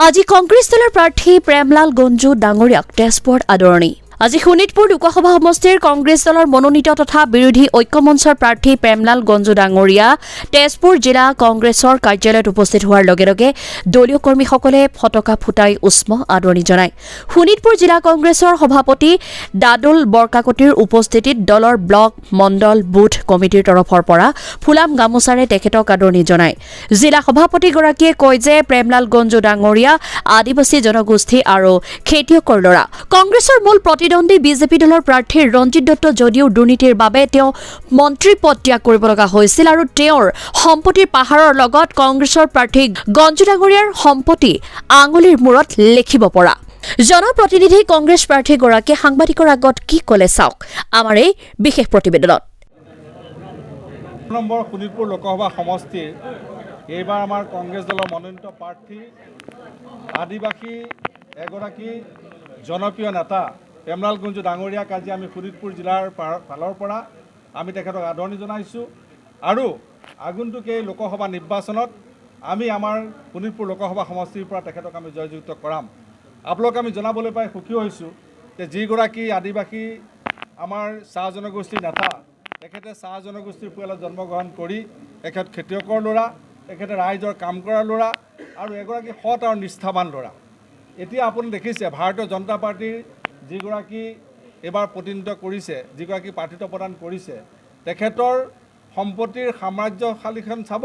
আজি কংগ্ৰেছ দলৰ প্ৰাৰ্থী প্ৰেমলাল গঞ্জু ডাঙৰীয়াক তেজপুৰত আদৰণি। আজি শোণিতপুৰ লোকসভা সমষ্টিৰ কংগ্ৰেছ দলৰ মনোনীত তথা বিৰোধী ঐক্যমঞ্চৰ প্ৰাৰ্থী প্ৰেমলাল গঞ্জু ডাঙৰীয়া তেজপুৰ জিলা কংগ্ৰেছৰ কাৰ্যালয়ত উপস্থিত হোৱাৰ লগে লগে দলীয় কৰ্মীসকলে ফটকা ফুটাই উষ্ম আদৰণি জনায়। শোণিতপুৰ জিলা কংগ্ৰেছৰ সভাপতি দাদুল বৰকাকতিৰ উপস্থিতিত দলৰ ব্লক মণ্ডল বুথ কমিটিৰ তৰফৰ পৰা ফুলাম গামোচাৰে তেখেতক আদৰণি জনায়। জিলা সভাপতিগৰাকীয়ে কয় যে প্ৰেমলাল গঞ্জু ডাঙৰীয়া আদিবাসী জনগোষ্ঠী আৰু খেতিয়কৰ ল'ৰা। কংগ্ৰেছৰ মূল প্ৰতিদ্বন্দ্বী বিজেপি দলৰ প্ৰাৰ্থী ৰঞ্জিত দত্ত যদিও দুৰ্নীতিৰ বাবে তেওঁ মন্ত্ৰী পদ ত্যাগ কৰিব লগা হৈছিল আৰু তেওঁৰ সম্পত্তিৰ পাহাৰৰ লগত কংগ্ৰেছৰ প্ৰাৰ্থী গঞ্জু ডাঙৰীয়াৰ সম্পত্তি আঙুলিৰ মূৰত লিখিব পৰা। জনপ্ৰতিনিধি কংগ্ৰেছ প্ৰাৰ্থীগৰাকীয়ে সাংবাদিকৰ আগত কি ক'লে চাওক আমাৰ এই বিশেষ প্ৰতিবেদনত। নম্বৰ শোণিতপুৰ লোকসভা সমষ্টিৰ এইবাৰ আমাৰ কংগ্ৰেছ দলৰ মনোনীত প্ৰাৰ্থী আদিবাসী এগৰাকী জনপ্ৰিয় নেতা প্ৰেমলাল গঞ্জু ডাঙৰীয়াক আজি আমি শোণিতপুৰ জিলাৰ ফালৰ পৰা আমি তেখেতক আদৰণি জনাইছোঁ আৰু আগন্তুক এই লোকসভা নিৰ্বাচনত আমি আমাৰ শোণিতপুৰ লোকসভা সমষ্টিৰ পৰা তেখেতক আমি জয়যুক্ত কৰাম। আপোনালোক আমি জনাবলৈ পাই সুখী হৈছোঁ যে যিগৰাকী আদিবাসী আমাৰ চাহ জনগোষ্ঠীৰ নেতা, তেখেতে চাহ জনগোষ্ঠীৰ পৰিয়ালত জন্মগ্ৰহণ কৰি তেখেত খেতিয়কৰ ল'ৰা, তেখেতে ৰাইজৰ কাম কৰাৰ ল'ৰা আৰু এগৰাকী সৎ আৰু নিষ্ঠাৱান ল'ৰা। এতিয়া আপুনি দেখিছে ভাৰতীয় জনতা পাৰ্টীৰ যিগৰাকী এইবাৰ প্ৰতিনিধিত্ব কৰিছে, যিগৰাকী প্ৰাৰ্থিত্ব প্ৰদান কৰিছে, তেখেতৰ সম্পত্তিৰ সাম্ৰাজ্যশালীখন চাব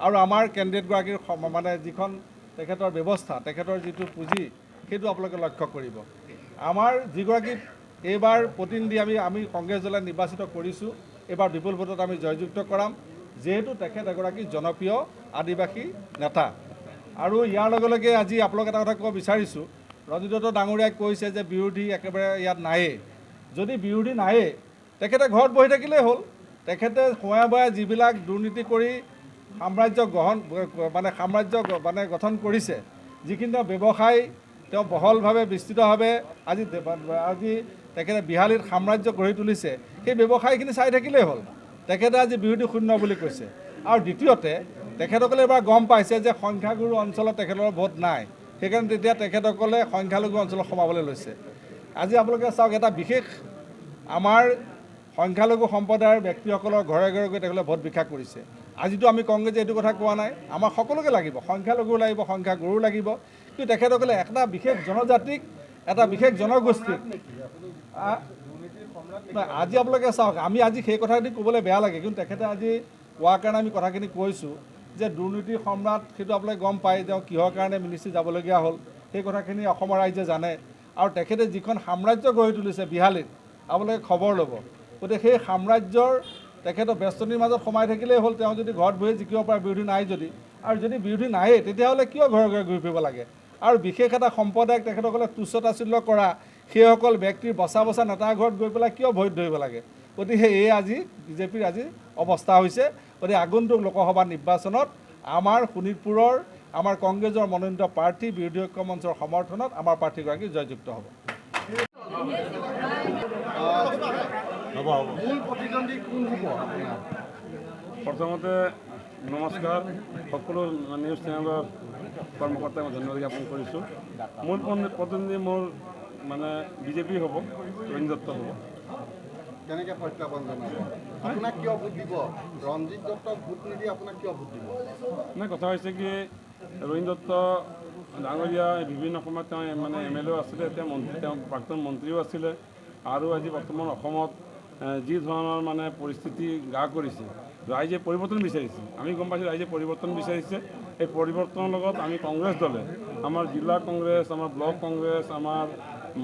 আৰু আমাৰ কেণ্ডিডেটগৰাকীৰ মানে যিখন তেখেতৰ ব্যৱস্থা, তেখেতৰ যিটো পুঁজি সেইটো আপোনালোকে লক্ষ্য কৰিব। আমাৰ যিগৰাকী এইবাৰ প্ৰতিনিধি আমি কংগ্ৰেছ দলে নিৰ্বাচিত কৰিছোঁ, এইবাৰ বিপুল ভোটত আমি জয়যুক্ত কৰাম, যিহেতু তেখেত এগৰাকী জনপ্ৰিয় আদিবাসী নেতা। আৰু ইয়াৰ লগে লগে আজি আপোনালোক এটা কথা ক'ব বিচাৰিছোঁ, ৰঞ্জিত দত্ত ডাঙৰীয়াই কৈছে যে বিৰোধী একেবাৰে ইয়াত নায়েই। যদি বিৰোধী নায়েই তেখেতে ঘৰত বহি থাকিলেই হ'ল। তেখেতে সময়ে বয়ে যিবিলাক দুৰ্নীতি কৰি সাম্ৰাজ্য গঠন কৰিছে, যিখিনি তেওঁ ব্যৱসায় তেওঁ বহলভাৱে বিস্তৃতভাৱে আজি তেখেতে বিহালীত সাম্ৰাজ্য গঢ়ি তুলিছে, সেই ব্যৱসায়খিনি চাই থাকিলেই হ'ল। তেখেতে আজি বিৰোধী শূন্য বুলি কৈছে। আৰু দ্বিতীয়তে তেখেতসকলে এবাৰ গম পাইছে যে সংখ্যাগুৰু অঞ্চলত তেখেতৰ ভোট নাই, সেইকাৰণে তেতিয়া তেখেতসকলে সংখ্যালঘু অঞ্চলত সোমাবলৈ লৈছে। আজি আপোনালোকে চাওক, এটা বিশেষ আমাৰ সংখ্যালঘু সম্প্ৰদায়ৰ ব্যক্তিসকলৰ ঘৰে ঘৰে গৈ তেখেতসকলে ভোট ভিক্ষা কৰিছে। আজিতো আমি কংগ্ৰেছে এইটো কথা কোৱা নাই, আমাৰ সকলোকে লাগিব, সংখ্যালঘু লাগিব, সংখ্যাগুৰু লাগিব, কিন্তু তেখেতসকলে এটা বিশেষ জনজাতিক, এটা বিশেষ জনগোষ্ঠীক আজি আপোনালোকে চাওক, আমি আজি সেই কথাখিনি ক'বলৈ বেয়া লাগে, কিন্তু তেখেতে আজি কোৱাৰ কাৰণে আমি কথাখিনি কৈছোঁ যে দুৰ্নীতি সম্ৰাট, সেইটো আপোনালোকে গম পায় তেওঁ কিহৰ কাৰণে মিনিষ্ট্ৰী যাবলগীয়া হ'ল, সেই কথাখিনি অসমৰ ৰাইজে জানে। আৰু তেখেতে যিখন সাম্ৰাজ্য গঢ়ি তুলিছে বিহালীত, আপোনালোকে খবৰ ল'ব। গতিকে সেই সাম্ৰাজ্যৰ তেখেতৰ ব্যস্তনিৰ মাজত সোমাই থাকিলেই হ'ল। তেওঁ যদি ঘৰত বহি জিকিব পাৰে, বিৰোধী নাই যদি, আৰু যদি বিৰোধী নায়েই তেতিয়াহ'লে কিয় ঘৰে ঘৰে ঘূৰি ফুৰিব লাগে? আৰু বিশেষ এটা সম্প্ৰদায়ক তেখেতসকলে তুচ্ছ তাচ্ছিল্য কৰা সেইসকল ব্যক্তিৰ বচা বচা নেতাৰ ঘৰত গৈ পেলাই কিয় ভৰিত ধৰিব লাগে? গতিকে এই আজি বিজেপিৰ আজি অৱস্থা হৈছে। গতিকে আগন্তুক লোকসভা নিৰ্বাচনত আমাৰ শোণিতপুৰৰ আমাৰ কংগ্ৰেছৰ মনোনীত প্ৰাৰ্থী বিৰোধী ঐক্য মঞ্চৰ সমৰ্থনত আমাৰ প্ৰাৰ্থীগৰাকী জয়যুক্ত হ'ব। প্ৰথমতে নমস্কাৰ, সকলো নিউজ চেনেলৰ কৰ্মকৰ্তাক মই ধন্যবাদ জ্ঞাপন কৰিছোঁ। মূল প্ৰতিনিধি মোৰ মানে বিজেপি হ'ব, ৰঞ্জিত দত্ত হ'ব। কেনেকৈ প্ৰত্যাহ্বান জনাব? আপোনাক কিয় ভোট দিব? ৰঞ্জিত দত্তক ভোট নিদি আপোনাক কিয় ভোট দিব? নাই, কথা হৈছে কি, ৰঞ্জিত দত্ত ডাঙৰীয়া বিভিন্ন সময়ত তেওঁ মানে MLA আছিলে, তেওঁ প্ৰাক্তন মন্ত্ৰীও আছিলে, আৰু আজি বৰ্তমান অসমত যি ধৰণৰ মানে পৰিস্থিতি গা কৰিছে, ৰাইজে পৰিৱৰ্তন বিচাৰিছে। আমি গম পাইছোঁ ৰাইজে পৰিৱৰ্তন বিচাৰিছে। এই পৰিৱৰ্তনৰ লগত আমি কংগ্ৰেছ দলে, আমাৰ জিলা কংগ্ৰেছ, আমাৰ ব্লক কংগ্ৰেছ, আমাৰ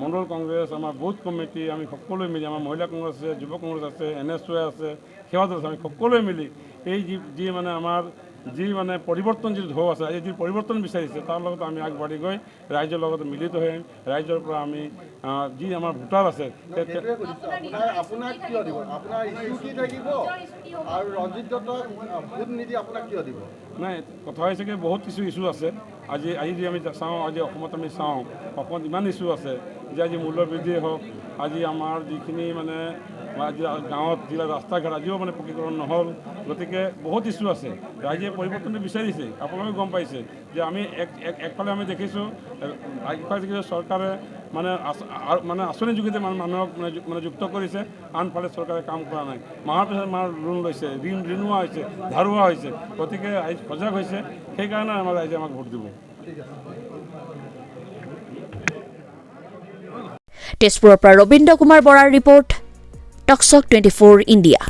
মণ্ডল কংগ্ৰেছ, আমাৰ বুথ কমিটি, আমি সকলোৱে মিলি, আমাৰ মহিলা কংগ্ৰেছ আছে, যুৱ কংগ্ৰেছ আছে, NSY আছে, সেৱা দল আছে, আমি সকলোৱে মিলি এই যি মানে আমাৰ যি মানে পৰিৱৰ্তন যিটো ঢৌ আছে, আজি যি পৰিৱৰ্তন বিচাৰিছে তাৰ লগত আমি আগবাঢ়ি গৈ ৰাইজৰ লগত মিলিত হৈ ৰাইজৰ পৰা আমি যি আমাৰ ভোটাৰ আছে আপোনাক কিয় দিব? আপোনাৰ ইছ্যু কি থাকিব আৰু ৰঞ্জিত দত্তক ভোট নিদি আপোনাক কিয় দিব? নাই, কথা হৈছে কি বহুত কিছু ইছ্যু আছে। আজি যদি আমি চাওঁ, আজি অসমত আমি চাওঁ, অসমত ইমান ইছ্যু আছে যে আজি মূল্য বৃদ্ধি হওক, আজি আমাৰ যিখিনি মানে আজি গাঁৱত যিবিলাক ৰাস্তা ঘাট আজিও মানে পকীকৰণ নহ'ল। গতিকে বহুত ইছ্যু আছে, ৰাইজে পৰিৱৰ্তনটো বিচাৰিছে। আপোনালোকে গম পাইছে যে আমি একফালে আমি দেখিছোঁ চৰকাৰে মানে আঁচনি যোগেদি মানুহক মানে যুক্ত কৰিছে, আনফালে চৰকাৰে কাম কৰা নাই। মাহৰ পিছত মাহৰ লোন লৈছে, ঋণোৱা হৈছে, ধাৰোৱা হৈছে। গতিকে ৰাইজ সজাগ হৈছে, সেইকাৰণে আমাৰ ৰাইজে আমাক ভোট দিব। তেজপুৰৰ পৰা ৰবীন্দ্ৰ কুমাৰ বৰাৰ ৰিপৰ্ট, টকচক 24 ইণ্ডিয়া।